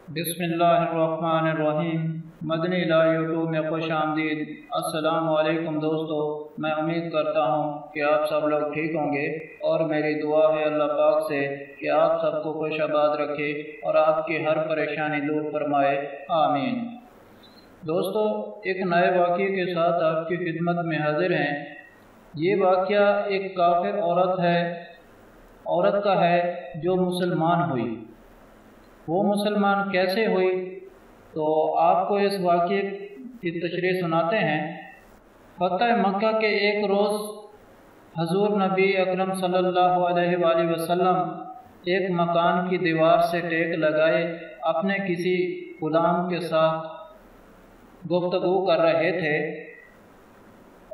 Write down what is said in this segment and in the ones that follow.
बिस्मिल्लाहिर्रहमानिर्रहीम। मदनी ला यूट्यूब में खुश आमदीद। अस्सलाम वालेकुम दोस्तों, मैं उम्मीद करता हूँ कि आप सब लोग ठीक होंगे और मेरी दुआ है अल्लाह पाक से कि आप सबको खुश आबाद रखे और आपकी हर परेशानी दूर फरमाए, आमीन। दोस्तों, एक नए वाक़ये के साथ आपकी खिदमत में हाजिर हैं। ये वाक़या एक काफिर औरत का है जो मुसलमान हुई। वो मुसलमान कैसे हुई, तो आपको इस वाक़ये की तशरीह सुनाते हैं। फतह मक्का के एक रोज़ हजूर नबी अकरम सल्लल्लाहु अलैहि वसल्लम एक मकान की दीवार से टेक लगाए अपने किसी गुलाम के साथ गुफ्तगू कर रहे थे,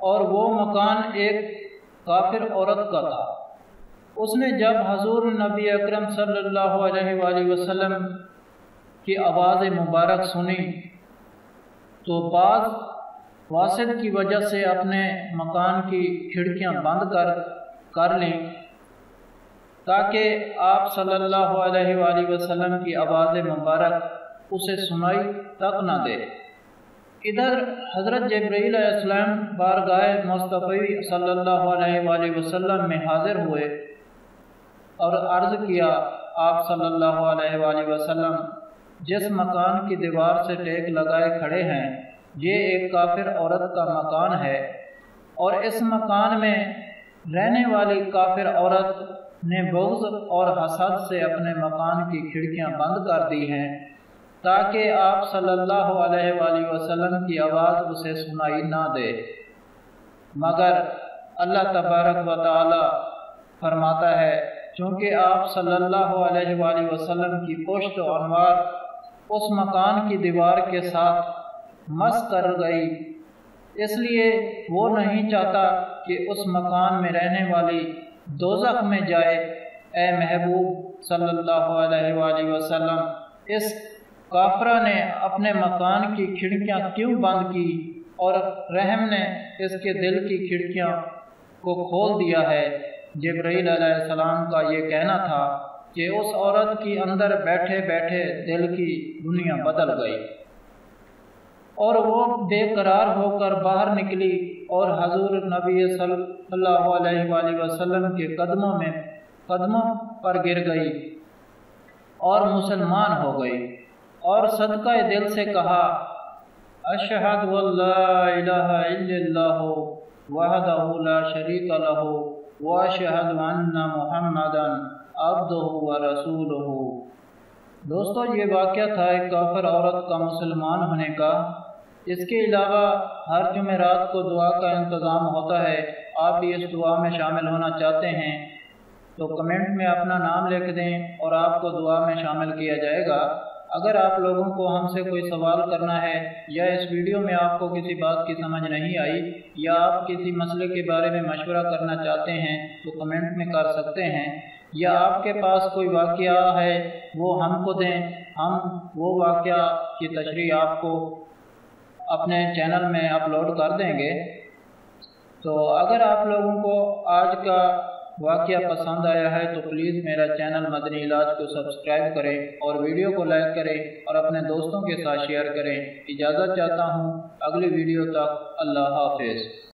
और वो मकान एक काफिर औरत का था। उसने जब हजूर नबी अकरम सल्लल्लाहु अलैहि वसल्लम की आवाज़ मुबारक सुनी तो बाज़ वासिद की वजह से अपने मकान की खिड़कियां बंद कर लीं ताकि आप सल्लल्लाहु अलैहि वसल्लम की आवाज़ मुबारक उसे सुनाई तक न दे। इधर हज़रत जिब्रील अलैहिस्सलाम बारगाह मुस्तफ़ी सल्लल्लाहु अलैहि वसल्लम में हाजिर हुए और अर्ज़ किया, आप सल्लल्लाहु अलैहि वसल्लम जिस मकान की दीवार से टेक लगाए खड़े हैं, ये एक काफिर औरत का मकान है, और इस मकान में रहने वाली काफिर औरत ने बुग़्ज़ और हसद से अपने मकान की खिड़कियां बंद कर दी हैं ताकि आप सल्लल्लाहु अलैहि वसल्लम की आवाज़ उसे सुनाई ना दे। मगर अल्लाह तबारक व तआला फरमाता है, चूँकि आप सल्लल्लाहु अलैहि वसल्लम की पुश्त और अनवार उस मकान की दीवार के साथ मस कर गई, इसलिए वो नहीं चाहता कि उस मकान में रहने वाली दोज़ख में जाए। ए महबूब सल्लल्लाहु अलैहि वसल्लम, इस काफरा ने अपने मकान की खिड़कियां क्यों बंद की और रहम ने इसके दिल की खिड़कियां को खोल दिया है। जिब्रील अलैहिस्सलाम का ये कहना था कि उस औरत की अंदर बैठे बैठे दिल की दुनिया बदल गई और वो बेकरार होकर बाहर निकली और हजूर नबी सल्लल्लाहु अलैहि वसल्लम के कदमों पर गिर गई और मुसलमान हो गई और सदका दिल से कहा, अशहदु अल्ला इलाहा इल्लल्लाहु वहदहु ला शरीका लहु व अशहदु अन्ना मुहम्मदन अब्दुहु व रसूलुहु। दोस्तों, ये वाक़या था एक काफिर औरत का मुसलमान होने का। इसके अलावा हर जुमेरात को दुआ का इंतज़ाम होता है। आप भी इस दुआ में शामिल होना चाहते हैं तो कमेंट में अपना नाम लिख दें और आपको दुआ में शामिल किया जाएगा। अगर आप लोगों को हमसे कोई सवाल करना है या इस वीडियो में आपको किसी बात की समझ नहीं आई या आप किसी मसले के बारे में मशवरा करना चाहते हैं तो कमेंट में कर सकते हैं, या आपके पास कोई वाक़या है वो हमको दें, हम वो वाक़या की तशरीह आपको अपने चैनल में अपलोड कर देंगे। तो अगर आप लोगों को आज का वाक़या पसंद आया है तो प्लीज़ मेरा चैनल मदनी इलाज को सब्सक्राइब करें और वीडियो को लाइक करें और अपने दोस्तों के साथ शेयर करें। इजाज़त चाहता हूँ, अगली वीडियो तक अल्लाह हाफ़िज़।